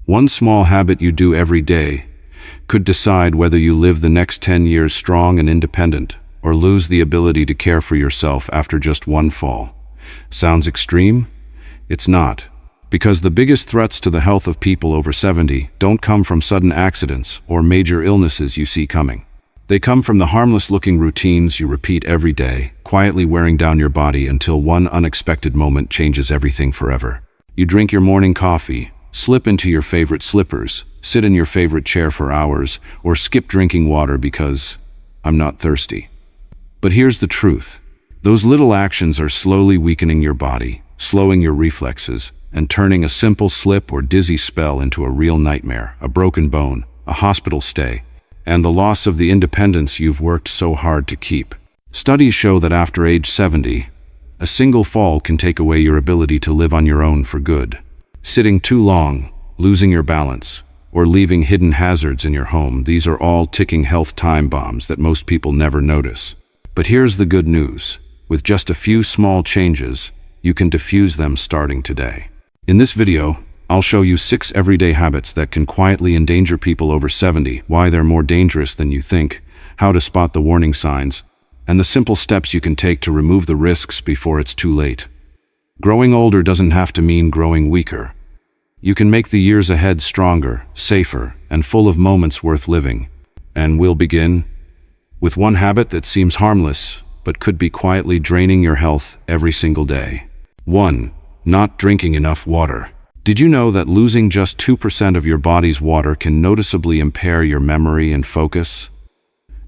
One small habit you do every day could decide whether you live the next 10 years strong and independent or lose the ability to care for yourself after just one fall. Sounds extreme? It's not. Because the biggest threats to the health of people over 70 don't come from sudden accidents or major illnesses you see coming. They come from the harmless-looking routines you repeat every day, quietly wearing down your body until one unexpected moment changes everything forever. You drink your morning coffee, slip into your favorite slippers, sit in your favorite chair for hours, or skip drinking water because I'm not thirsty. But here's the truth. Those little actions are slowly weakening your body, slowing your reflexes, and turning a simple slip or dizzy spell into a real nightmare, a broken bone, a hospital stay, and the loss of the independence you've worked so hard to keep. Studies show that after age 70, a single fall can take away your ability to live on your own for good. Sitting too long, losing your balance, or leaving hidden hazards in your home, these are all ticking health time bombs that most people never notice. But here's the good news. With just a few small changes, you can diffuse them starting today. In this video, I'll show you 6 everyday habits that can quietly endanger people over 70, why they're more dangerous than you think, how to spot the warning signs, and the simple steps you can take to remove the risks before it's too late. Growing older doesn't have to mean growing weaker. You can make the years ahead stronger, safer, and full of moments worth living. And we'll begin with one habit that seems harmless, but could be quietly draining your health every single day. 1. Not drinking enough water. Did you know that losing just 2% of your body's water can noticeably impair your memory and focus?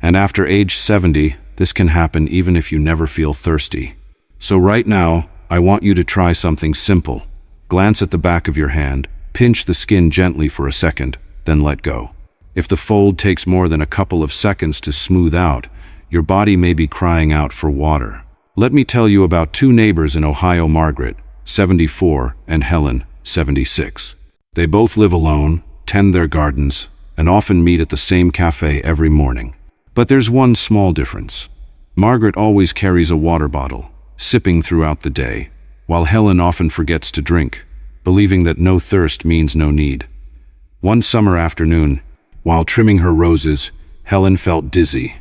And after age 70, this can happen even if you never feel thirsty. So right now, I want you to try something simple. Glance at the back of your hand, pinch the skin gently for a second, then let go. If the fold takes more than a couple of seconds to smooth out, your body may be crying out for water. Let me tell you about 2 neighbors in Ohio, Margaret, 74, and Helen, 76. They both live alone, tend their gardens, and often meet at the same cafe every morning. But there's one small difference. Margaret always carries a water bottle, sipping throughout the day, while Helen often forgets to drink, believing that no thirst means no need. One summer afternoon, while trimming her roses, Helen felt dizzy.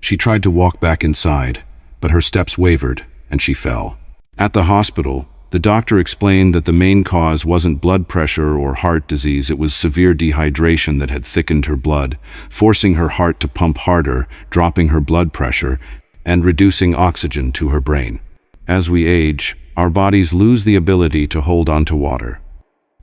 She tried to walk back inside, but her steps wavered, and she fell. At the hospital, the doctor explained that the main cause wasn't blood pressure or heart disease, it was severe dehydration that had thickened her blood, forcing her heart to pump harder, dropping her blood pressure, and reducing oxygen to her brain. As we age, our bodies lose the ability to hold on to water.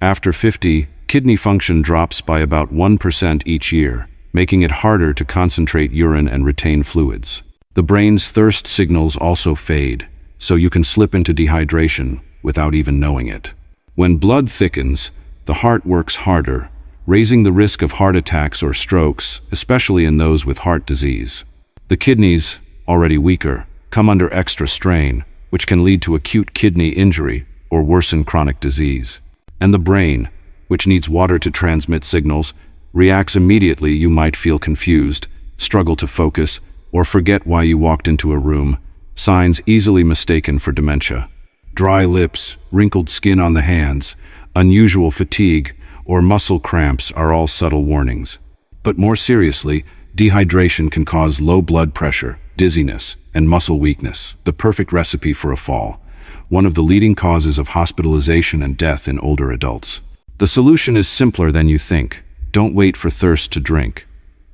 After 50, kidney function drops by about 1% each year, making it harder to concentrate urine and retain fluids. The brain's thirst signals also fade, so you can slip into dehydration without even knowing it. When blood thickens, the heart works harder, raising the risk of heart attacks or strokes, especially in those with heart disease. The kidneys, already weaker, come under extra strain, which can lead to acute kidney injury or worsen chronic disease. And the brain, which needs water to transmit signals, reacts immediately. You might feel confused, struggle to focus, or forget why you walked into a room, signs easily mistaken for dementia. Dry lips, wrinkled skin on the hands, unusual fatigue, or muscle cramps are all subtle warnings. But more seriously, dehydration can cause low blood pressure, dizziness, and muscle weakness, the perfect recipe for a fall, one of the leading causes of hospitalization and death in older adults. The solution is simpler than you think. Don't wait for thirst to drink.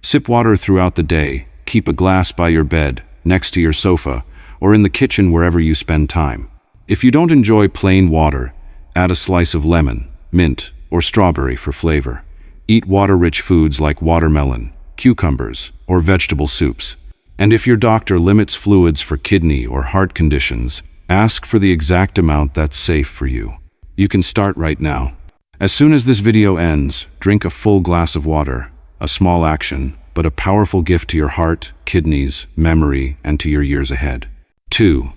Sip water throughout the day. Keep a glass by your bed, next to your sofa, or in the kitchen wherever you spend time. If you don't enjoy plain water, add a slice of lemon, mint, or strawberry for flavor. Eat water-rich foods like watermelon, cucumbers, or vegetable soups. And if your doctor limits fluids for kidney or heart conditions, ask for the exact amount that's safe for you. You can start right now. As soon as this video ends, drink a full glass of water. A small action, but a powerful gift to your heart, kidneys, memory, and to your years ahead. 2.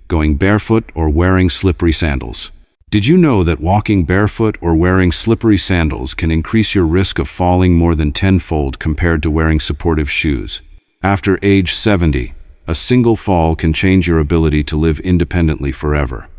Going barefoot or wearing slippery sandals. Did you know that walking barefoot or wearing slippery sandals can increase your risk of falling more than tenfold compared to wearing supportive shoes? After age 70, a single fall can change your ability to live independently forever.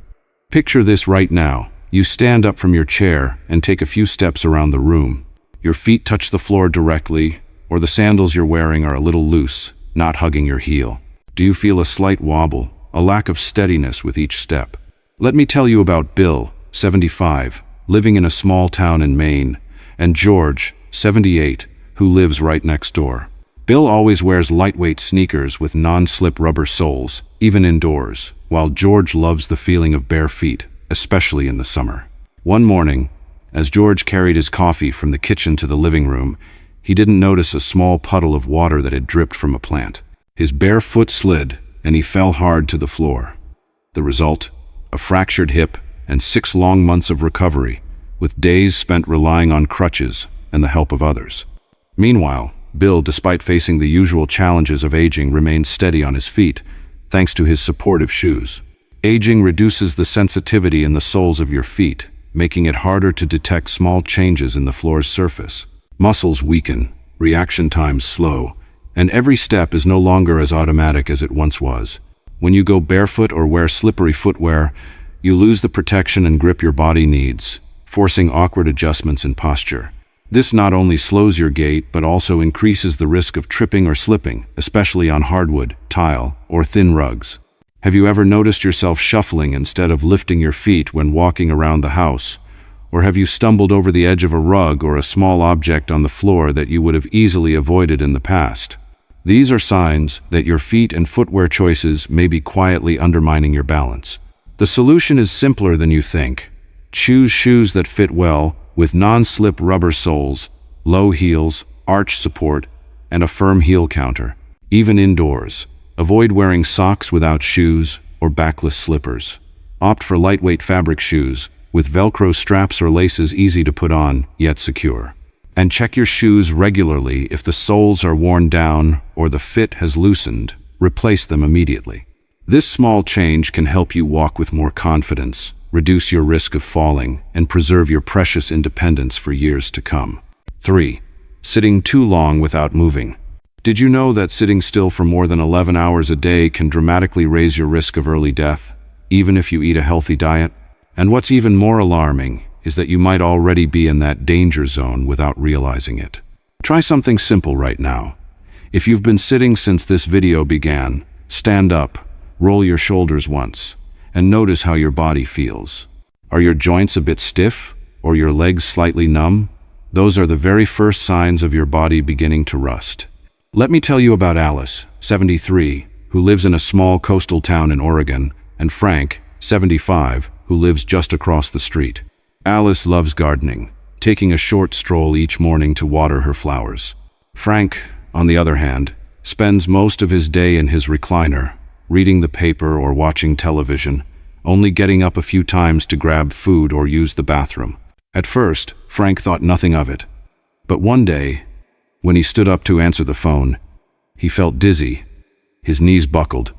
Picture this right now. You stand up from your chair and take a few steps around the room. Your feet touch the floor directly, or the sandals you're wearing are a little loose, not hugging your heel. Do you feel a slight wobble, a lack of steadiness with each step? Let me tell you about Bill, 75, living in a small town in Maine, and George, 78, who lives right next door. Bill always wears lightweight sneakers with non-slip rubber soles, even indoors, while George loves the feeling of bare feet, especially in the summer. One morning, as George carried his coffee from the kitchen to the living room, he didn't notice a small puddle of water that had dripped from a plant. His bare foot slid, and he fell hard to the floor. The result? A fractured hip and 6 long months of recovery, with days spent relying on crutches and the help of others. Meanwhile, Bill, despite facing the usual challenges of aging, remained steady on his feet, thanks to his supportive shoes. Aging reduces the sensitivity in the soles of your feet, making it harder to detect small changes in the floor's surface. Muscles weaken, reaction times slow, and every step is no longer as automatic as it once was. When you go barefoot or wear slippery footwear, you lose the protection and grip your body needs, forcing awkward adjustments in posture. This not only slows your gait, but also increases the risk of tripping or slipping, especially on hardwood, tile, or thin rugs. Have you ever noticed yourself shuffling instead of lifting your feet when walking around the house? Or have you stumbled over the edge of a rug or a small object on the floor that you would have easily avoided in the past? These are signs that your feet and footwear choices may be quietly undermining your balance. The solution is simpler than you think. Choose shoes that fit well, with non-slip rubber soles, low heels, arch support, and a firm heel counter. Even indoors, avoid wearing socks without shoes or backless slippers. Opt for lightweight fabric shoes, with Velcro straps or laces easy to put on, yet secure. And check your shoes regularly. If the soles are worn down or the fit has loosened, replace them immediately. This small change can help you walk with more confidence, reduce your risk of falling, and preserve your precious independence for years to come. 3. Sitting too long without moving. Did you know that sitting still for more than 11 hours a day can dramatically raise your risk of early death, even if you eat a healthy diet? And what's even more alarming is that you might already be in that danger zone without realizing it. Try something simple right now. If you've been sitting since this video began, stand up, roll your shoulders once, and notice how your body feels. Are your joints a bit stiff, or your legs slightly numb? Those are the very first signs of your body beginning to rust. Let me tell you about Alice, 73, who lives in a small coastal town in Oregon, and Frank, 75, who lives just across the street. Alice loves gardening, taking a short stroll each morning to water her flowers. Frank, on the other hand, spends most of his day in his recliner, reading the paper or watching television, only getting up a few times to grab food or use the bathroom. At first, Frank thought nothing of it. But one day, when he stood up to answer the phone, he felt dizzy, his knees buckled,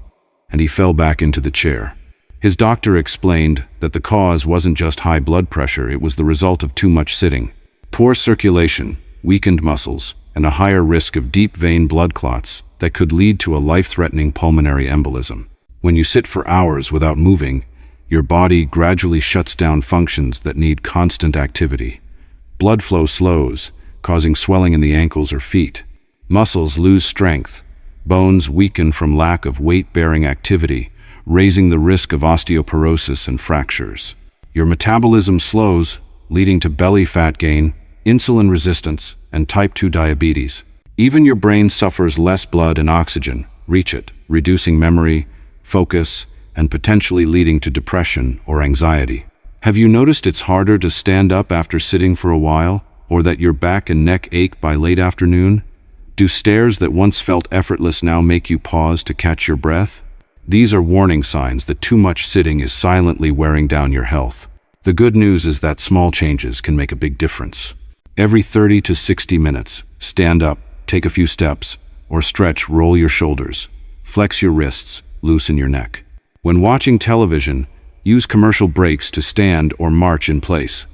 and he fell back into the chair. His doctor explained that the cause wasn't just high blood pressure, it was the result of too much sitting. Poor circulation, weakened muscles, and a higher risk of deep vein blood clots that could lead to a life-threatening pulmonary embolism. When you sit for hours without moving, your body gradually shuts down functions that need constant activity. Blood flow slows, causing swelling in the ankles or feet. Muscles lose strength. Bones weaken from lack of weight-bearing activity, raising the risk of osteoporosis and fractures. Your metabolism slows, leading to belly fat gain, insulin resistance, and type 2 diabetes. Even your brain suffers less blood and oxygen, reducing memory, focus, and potentially leading to depression or anxiety. Have you noticed it's harder to stand up after sitting for a while, or that your back and neck ache by late afternoon? Do stairs that once felt effortless now make you pause to catch your breath? These are warning signs that too much sitting is silently wearing down your health. The good news is that small changes can make a big difference. Every 30 to 60 minutes, stand up, take a few steps, or stretch, roll your shoulders, flex your wrists, loosen your neck. When watching television, use commercial breaks to stand or march in place.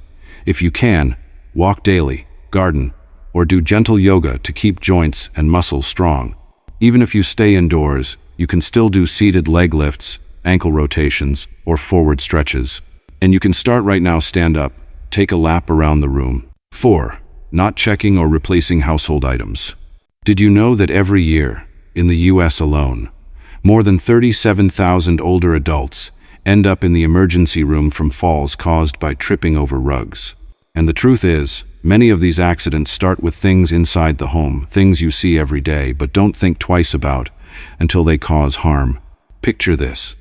If you can, walk daily, garden, or do gentle yoga to keep joints and muscles strong. Even if you stay indoors, you can still do seated leg lifts, ankle rotations, or forward stretches. And you can start right now. Stand up, take a lap around the room. 4. Not checking or replacing household items. Did you know that every year, in the US alone, more than 37,000 older adults end up in the emergency room from falls caused by tripping over rugs? And the truth is, many of these accidents start with things inside the home, things you see every day but don't think twice about until they cause harm. Picture this.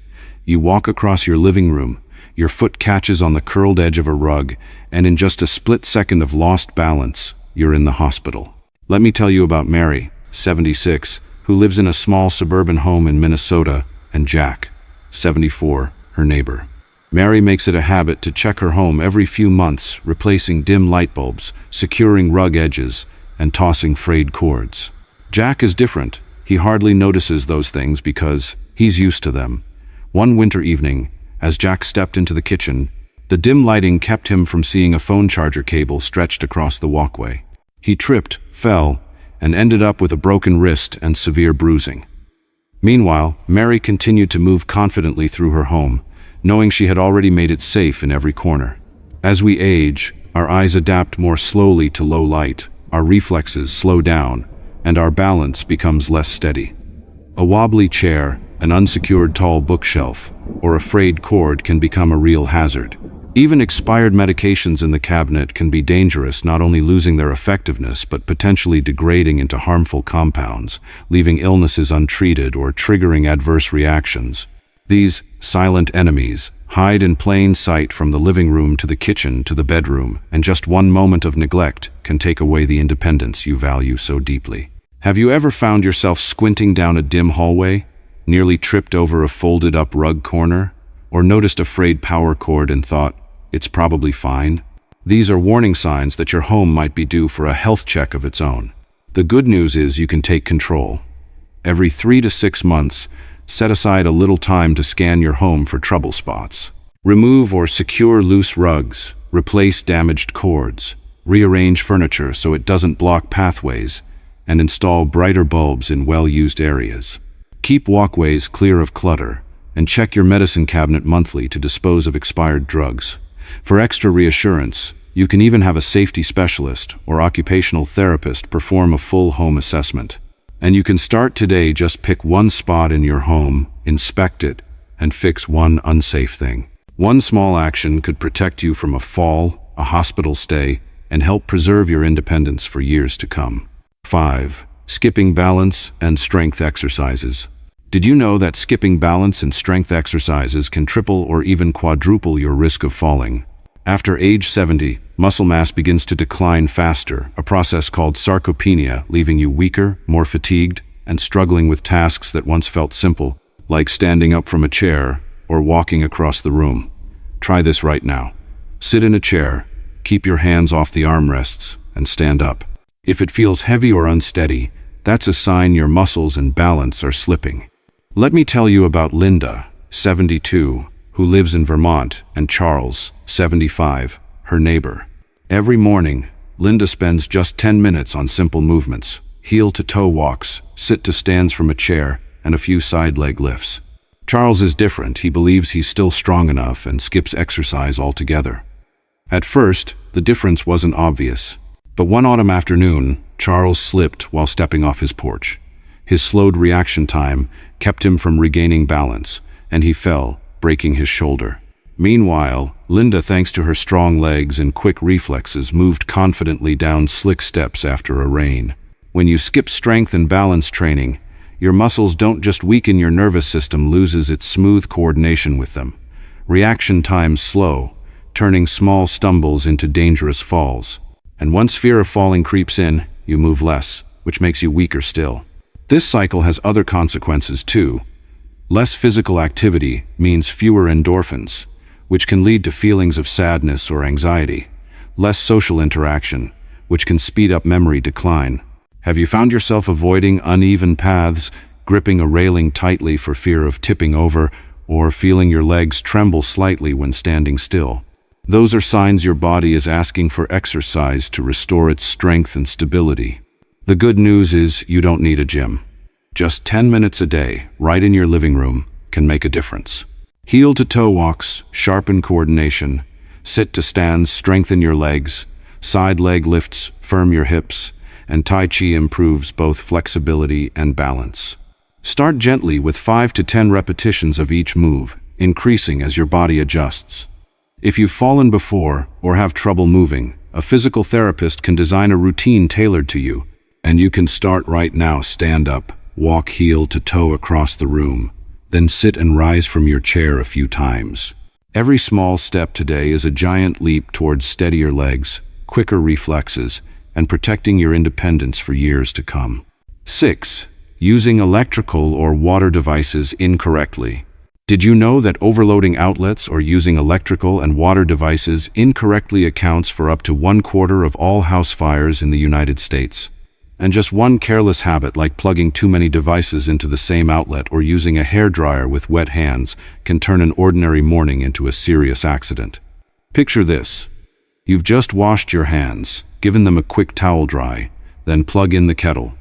You walk across your living room, your foot catches on the curled edge of a rug, and in just a split second of lost balance, you're in the hospital. Let me tell you about Mary, 76, who lives in a small suburban home in Minnesota, and Jack, 74, her neighbor. Mary makes it a habit to check her home every few months, replacing dim light bulbs, securing rug edges, and tossing frayed cords. Jack is different. He hardly notices those things because he's used to them. One winter evening, as Jack stepped into the kitchen, the dim lighting kept him from seeing a phone charger cable stretched across the walkway. He tripped, fell, and ended up with a broken wrist and severe bruising. Meanwhile, Mary continued to move confidently through her home, knowing she had already made it safe in every corner. As we age, our eyes adapt more slowly to low light, our reflexes slow down, and our balance becomes less steady. A wobbly chair, an unsecured tall bookshelf, or a frayed cord can become a real hazard. Even expired medications in the cabinet can be dangerous, not only losing their effectiveness but potentially degrading into harmful compounds, leaving illnesses untreated or triggering adverse reactions. These silent enemies hide in plain sight from the living room to the kitchen to the bedroom, and just one moment of neglect can take away the independence you value so deeply. Have you ever found yourself squinting down a dim hallway, nearly tripped over a folded-up rug corner, or noticed a frayed power cord and thought, "It's probably fine"? These are warning signs that your home might be due for a health check of its own. The good news is you can take control. Every 3 to 6 months, set aside a little time to scan your home for trouble spots. Remove or secure loose rugs, replace damaged cords, rearrange furniture so it doesn't block pathways, and install brighter bulbs in well-used areas. Keep walkways clear of clutter, and check your medicine cabinet monthly to dispose of expired drugs. For extra reassurance, you can even have a safety specialist or occupational therapist perform a full home assessment. And you can start today. Just pick one spot in your home, inspect it, and fix one unsafe thing. One small action could protect you from a fall, a hospital stay, and help preserve your independence for years to come. 5. Skipping balance and strength exercises. Did you know that skipping balance and strength exercises can triple or even quadruple your risk of falling? After age 70, muscle mass begins to decline faster, a process called sarcopenia, leaving you weaker, more fatigued, and struggling with tasks that once felt simple, like standing up from a chair or walking across the room. Try this right now. Sit in a chair, keep your hands off the armrests, and stand up. If it feels heavy or unsteady, that's a sign your muscles and balance are slipping. Let me tell you about Linda, 72, who lives in Vermont, and Charles, 75, her neighbor. Every morning, Linda spends just 10 minutes on simple movements, heel-to-toe walks, sit-to-stands from a chair, and a few side leg lifts. Charles is different. He believes he's still strong enough and skips exercise altogether. At first, the difference wasn't obvious. But one autumn afternoon, Charles slipped while stepping off his porch. His slowed reaction time kept him from regaining balance, and he fell, breaking his shoulder. Meanwhile, Linda, thanks to her strong legs and quick reflexes, moved confidently down slick steps after a rain. When you skip strength and balance training, your muscles don't just weaken, your nervous system loses its smooth coordination with them. Reaction times slow, turning small stumbles into dangerous falls. And once fear of falling creeps in, you move less, which makes you weaker still. This cycle has other consequences too. Less physical activity means fewer endorphins, which can lead to feelings of sadness or anxiety. Less social interaction, which can speed up memory decline. Have you found yourself avoiding uneven paths, gripping a railing tightly for fear of tipping over, or feeling your legs tremble slightly when standing still? Those are signs your body is asking for exercise to restore its strength and stability. The good news is you don't need a gym. Just 10 minutes a day, right in your living room, can make a difference. Heel to toe walks sharpen coordination. Sit to stands strengthen your legs. Side leg lifts firm your hips. And Tai Chi improves both flexibility and balance. Start gently with 5 to 10 repetitions of each move, increasing as your body adjusts. If you've fallen before or have trouble moving, a physical therapist can design a routine tailored to you. And you can start right now. Stand up, walk heel to toe across the room, then sit and rise from your chair a few times. Every small step today is a giant leap towards steadier legs, quicker reflexes, and protecting your independence for years to come. 6. Using electrical or water devices incorrectly. Did you know that overloading outlets or using electrical and water devices incorrectly accounts for up to 1/4 of all house fires in the United States? And just one careless habit like plugging too many devices into the same outlet or using a hairdryer with wet hands can turn an ordinary morning into a serious accident. Picture this. You've just washed your hands, given them a quick towel dry, then plug in the kettle.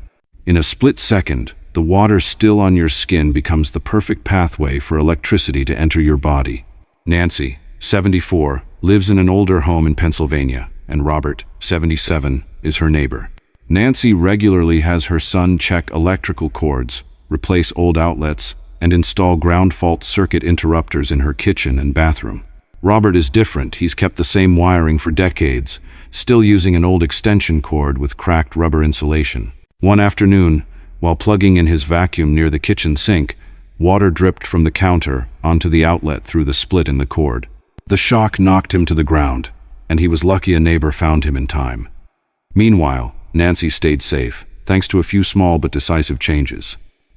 In a split second, the water still on your skin becomes the perfect pathway for electricity to enter your body. Nancy, 74, lives in an older home in Pennsylvania, and Robert, 77, is her neighbor. Nancy regularly has her son check electrical cords, replace old outlets, and install ground fault circuit interrupters in her kitchen and bathroom. Robert is different. He's kept the same wiring for decades, still using an old extension cord with cracked rubber insulation. One afternoon, while plugging in his vacuum near the kitchen sink, water dripped from the counter onto the outlet through the split in the cord. The shock knocked him to the ground, and he was lucky a neighbor found him in time. Meanwhile, Nancy stayed safe, thanks to a few small but decisive changes.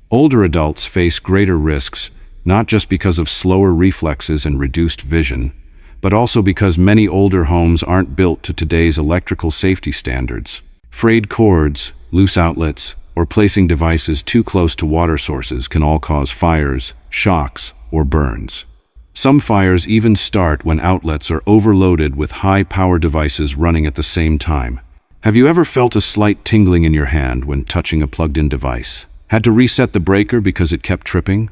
Older adults face greater risks, not just because of slower reflexes and reduced vision, but also because many older homes aren't built to today's electrical safety standards. Frayed cords, loose outlets, or placing devices too close to water sources can all cause fires, shocks, or burns. Some fires even start when outlets are overloaded with high-power devices running at the same time. Have you ever felt a slight tingling in your hand when touching a plugged-in device? Had to reset the breaker because it kept tripping?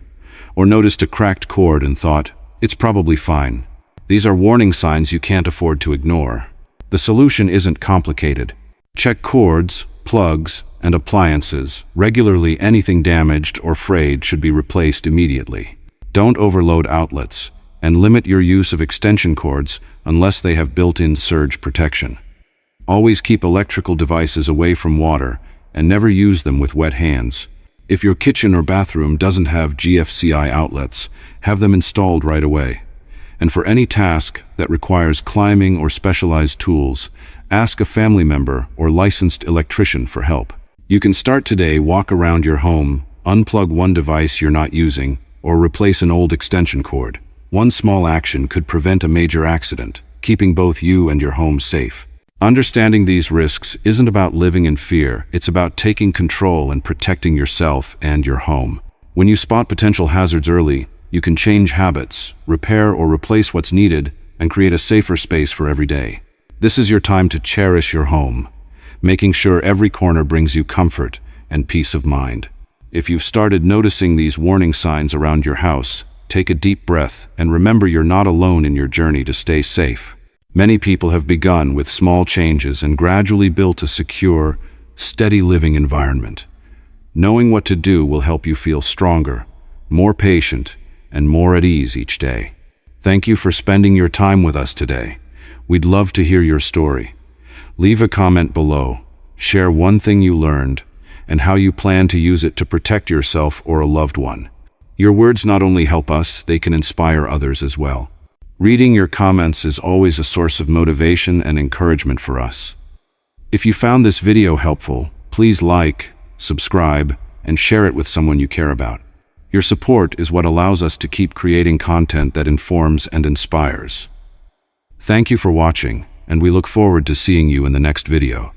Or noticed a cracked cord and thought, it's probably fine? These are warning signs you can't afford to ignore. The solution isn't complicated. Check cords, plugs, and appliances. Regularly, anything damaged or frayed should be replaced immediately. Don't overload outlets, and limit your use of extension cords unless they have built-in surge protection. Always keep electrical devices away from water, and never use them with wet hands. If your kitchen or bathroom doesn't have GFCI outlets, have them installed right away. And for any task that requires climbing or specialized tools, ask a family member or licensed electrician for help. You can start today. Walk around your home, unplug one device you're not using, or replace an old extension cord. One small action could prevent a major accident, keeping both you and your home safe. Understanding these risks isn't about living in fear, it's about taking control and protecting yourself and your home. When you spot potential hazards early, you can change habits, repair or replace what's needed, and create a safer space for every day. This is your time to cherish your home, making sure every corner brings you comfort and peace of mind. If you've started noticing these warning signs around your house, take a deep breath and remember you're not alone in your journey to stay safe. Many people have begun with small changes and gradually built a secure, steady living environment. Knowing what to do will help you feel stronger, more patient, and more at ease each day. Thank you for spending your time with us today. We'd love to hear your story. Leave a comment below, share one thing you learned, and how you plan to use it to protect yourself or a loved one. Your words not only help us, they can inspire others as well. Reading your comments is always a source of motivation and encouragement for us. If you found this video helpful, please like, subscribe, and share it with someone you care about. Your support is what allows us to keep creating content that informs and inspires. Thank you for watching, and we look forward to seeing you in the next video.